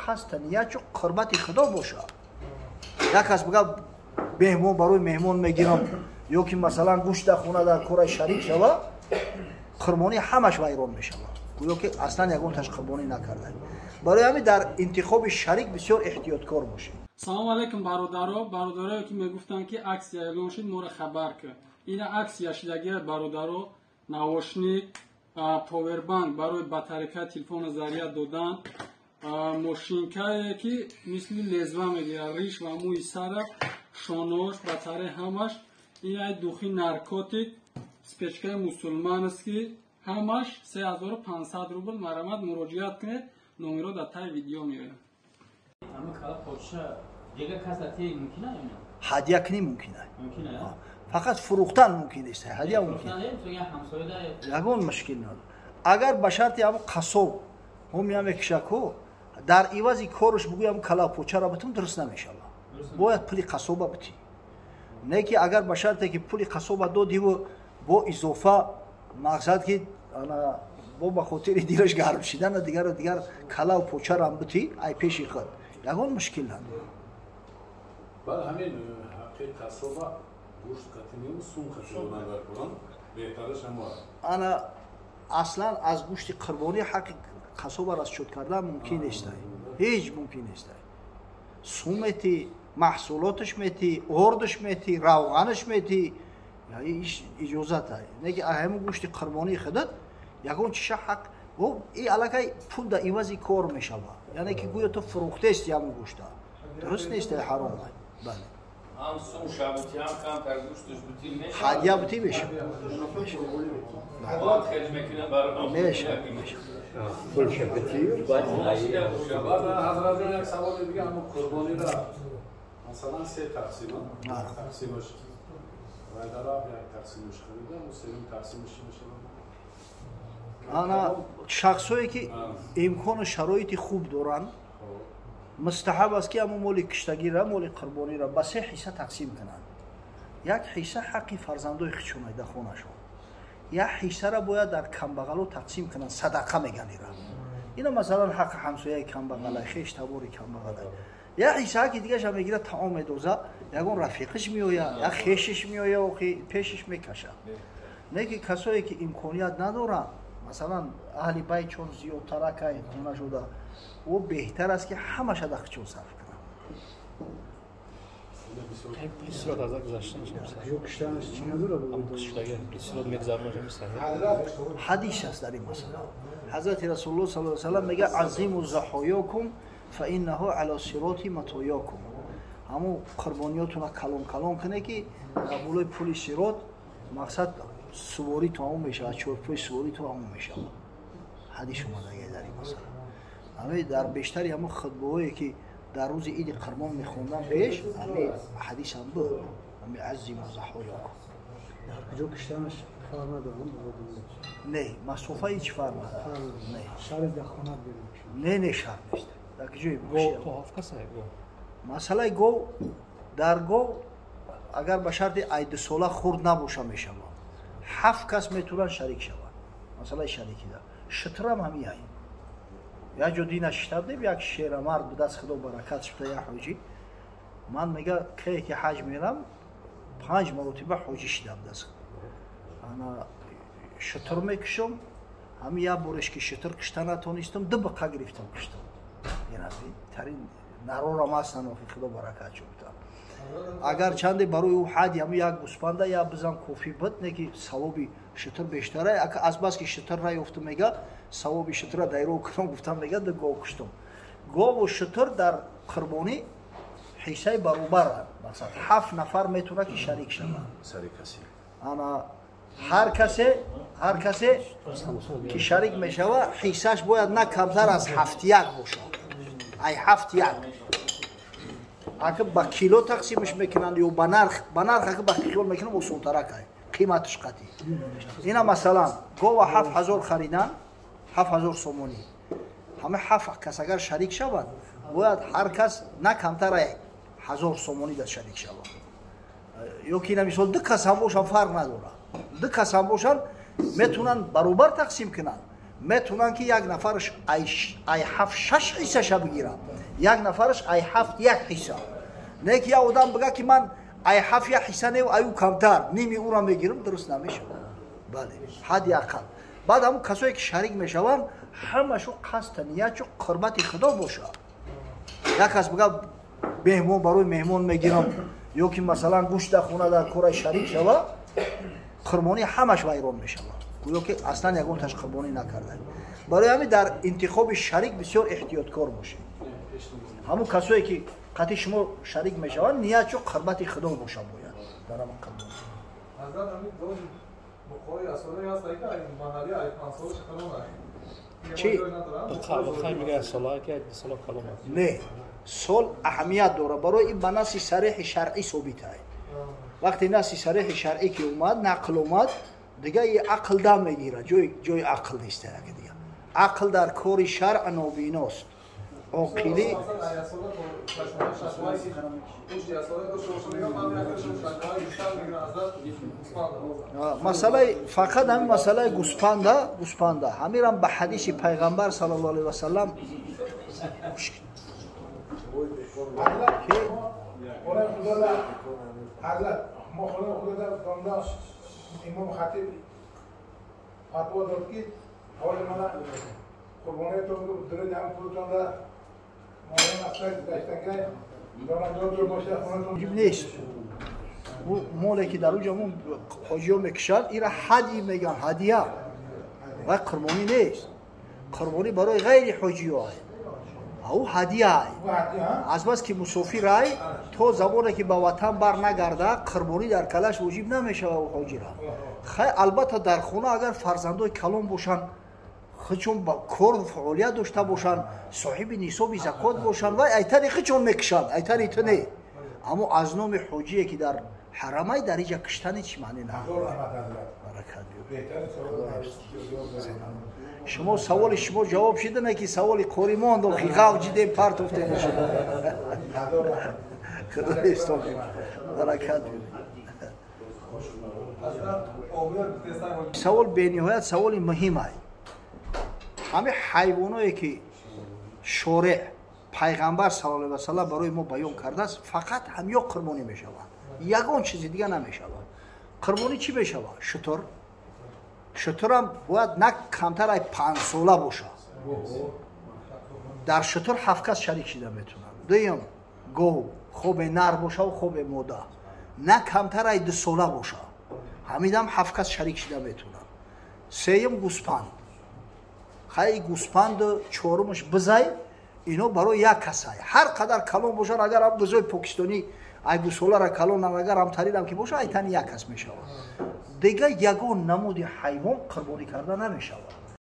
ҳастанд я чо қурбати худо боша як кас бигӯяд меҳмон барои меҳмон мегирам ё ки масалан гӯшт дар хона дар кораи шарик шава қурбонӣ ҳамаш вайрон мешавад гӯё ки аслан ягонташ қурбонӣ накардаем барои ҳамин дар интихоби шарик бисёр эҳтиёткор бошед. Салому алейкум бародаро ки мегуфтанд ки аксия эълон шуд моро хабар кард. Ина аксия шудаги бародаро навошник повербанк барои батарика телефона заря додан мошинкае ки мисли лезва мегирад риш ва мӯи сара шонош батаре ҳамаш ина духи наркотик спечкаи мусулман аст ки ҳамаш 3500 рубл марамат муроҷиат кунед номеро дар таи видео меорам. ҳадия кунӣ мумкин аст фақат фурӯхтан мумкин нест ҳадия мумкин ягон мушкил надорад агар ба шарти ҳамн қасоб ҳомиам мекушаку дар ивази корш бигӯям калапочара битум дуруст намешава бояд пули қасоба битӣ не ки агар ба шарте ки пули қасоба додиву бо изофа мақсад ки бо ба хотири дилаш гарм шидана дигар калав почарам битӣ ай пеши худ ягон мушкил надорад. Баъд ҳамин ҳаққи қасоба гӯшт қатимиу сум қатимиу нагаркунам беҳтараш ҳама ана аслан аз гӯшти қурбонӣ ҳаққи қасоба расчёт кардан мумкин нестай ҳеҷ мумкин нестай сум метӣ маҳсулоташ метӣ ордаш метӣ равғанаш метӣ иҷозат ай не ки ҳамин гӯшти қурбонии худат ягон чиша ҳақ и аллакай пул дар ивази кор мешава яъне ки гӯё ту фурӯхтаисти ҳамин гӯшта дуруст нест ҳаром ай бале ҳадия бутӣ мешава ҳазрат як саволи дига ҳамн қурбонира масалан се тақсима тақсимаш вайдараф як тақсимаш харида сеюм тақсимаш мешавад ана шахсое ки имкону шароити хуб доранд мустаҳаб аст ки ҳамн моли киштагира моли қурбонира ба се ҳисса тақсим кунанд як ҳисса ҳаққи фарзандои худшон дар хонашон як ҳиссара бояд дар камбағало тақсим кунанд садақа меган ира ина масалан ҳаққи ҳамсояи камбағалай хештабори камбағалай як ҳиссаа ки дигаша мегира таом медоза ягон рафиқиш меояд як хешиш меояд охи пешиш мекашад не ки касое ки имконият надоранд масалан аҳли байт чун зиёдтаракай хона шуда о беҳтар аст ки ҳамаша дар хучон сарф кунанд. ҳадис аст дар ин масъала ҳазрати расулуллоҳ саллаллоҳу алайҳи ва саллам мегӯяд азиму заҳоёкум фа иннаҳу ала сироти матоёкум ҳамун қурбониётуна калон кунед ки дар болои пули сирот мақсад суворӣ тамом мешавад чорпои суворӣ тамом мешавад ҳадис омадаги дар ин масъала ҳамин дар бештари ҳамун хутбаҳое ки дар рӯзи иди қурбон мехондан пеш ҳамин ҳадис ҳам буд ҳамин азиму заҳоёкум не масофа ҳеҷ фарқ надорад не шарт нест дар киҷои масъалаи гов дар гов агар ба шарти ай дусола хурд набоша мешавад 7 кас метавонанд шарик шаванд масъалаи шарикида шитрам ҳамин ай як ҷо дина шиштабдем як шерамард буда аз худо баракатш буда як ҳоҷӣ ман мега кие ки ҳаҷ мерам 5 маротиба ҳоҷӣ шидам даст ана шитр мекушам ҳамин як бореш ки шитр кушта натонистам дубақа гирифтам куштам тарин нарорам ҳастан охи худо баракат ҷо буда агар чанде барои ӯ ҳади ҳамин як гӯспанда як бизан кофӣ буд не ки савоби шитр бештара аз бас ки шитр наёфтам мега савоби шитра дайро кунам гуфтам мега да гов куштам гову шитр дар қурбонӣ ҳиссаи баробаранд мақсад 7 нафар метавонад ки шарик шаванд ана ҳар касе ки шарик мешава ҳиссаш бояд на камтар аз 7 бошад ай 7 ака ба кило тақсимаш мекунанд ё ба нарх ака ба хиёл мекунанд осонтарак ай қиматаш қатъӣ ина масалан гова 7000 харидан 7000 сомонӣ ҳама 7 кас агар шарик шаванд бояд ҳар кас на камтар ай 1000 сомонӣ дар шарик шаванд ё ки ина мисол 2 кас ҳам бошанд фарқ надорад 2 кас ҳам бошанд метавонанд баробар тақсим кунанд метавонанд ки як нафараш ай 7-6 ҳиссаша бигирам, як нафараш ай 7-1 ҳисса. Не ки як одам бигӯяд ки ман ай 7-1 ҳисса не аю камтар ними уро мегирам, дуруст намешавад. бале, ҳадди ақал. баъд ҳамон касое ки шарик мешаванд ҳамашу қасда ниятшу қурбати худо бошад. як кас бигӯяд меҳмон барои меҳмон мегирам ё ки масалан гӯшта хона дар кораи шарик шава, қурбонӣ ҳамаш вайрон мешавад. гӯё ки аслан ягонташ қурбонӣ накардаем. барои ҳамин дар интихоби шарик бисёр эҳтиёткор бошед. ҳамон касое ки қатъи шумо шарик мешаванд ниятшу қурбати худо бошад бояд дар ҳамон қурбонӣ. چی؟ نه سال اهمیت داره برای این به نص صریح شرعی ثابت است. وقتی نص صریح شرعی که اومد نقل اومد دیگه این عقل دم میگیره، جای عقل نیست دیگه. عقل در کار شرع نابیناست. عاقلی مسئله فقط همین مسئله گوسپنده همیرم به حدیث پیغمبر صلی الله علیه و سلم حضرت ما خدا در دانش امام خطیب فتوا داد که حال من قربانیتون رو درد هم خودتون را ماهی اصلا داشتنگه دانندار دور باشه خونتون جیب نیست. موله که در اونجا همون حاجی ها میکشن ایره حدی میگن هدیه و قربانی نیست. قربانی برای غیر حاجی ها او هدیه از بس که مسافر رای تو زمانی که به وطن بر نگرده قربانی در کلش وجیب نمیشه و حاجی را خیلی البته در خونه اگر فرزندای کلان باشن خودشون با کار و فعالیت داشته باشن صاحب نصاب زکات باشن و ایتری خودشون میکشن ایتری تو نه اما از نام حاجی که در حرمای در اینجا کشتن چی معنی نداره. برکت شما سوال شما جواب شده نه که سوال کوری ماند و خیغاو جیده پارت افته میشه. خدا استوگی برکت سوال به نهایت سوال مهم است. همه حیوانایی که شارع پیغمبر صلی الله علیه و سلم برای ما بیان کرده است فقط همیا قربانی میشوند. یگان چیز دیگه نمیشود. قربانی چی میشود؟ شتر. شتر هم باید نه کمتر از 5 ساله باشه. در شتر 7 کس شریک شده میتونن. دویم گو خوب نر باشه و خوب ماده. نه کمتر از 2 ساله باشه. همیدم 7 کس شریک شده میتونن. سوم گوسپند. خیلی گوسپند چهارمش بزای اینو برای یک کسای هر قدر کلان باشن اگر هم بزای پاکستانی ای گوسولا را کلان اگر هم تریدم که باشه ایتن یک کس میشود دیگه یگان نمود حیوان قربانی کرده نمیشود.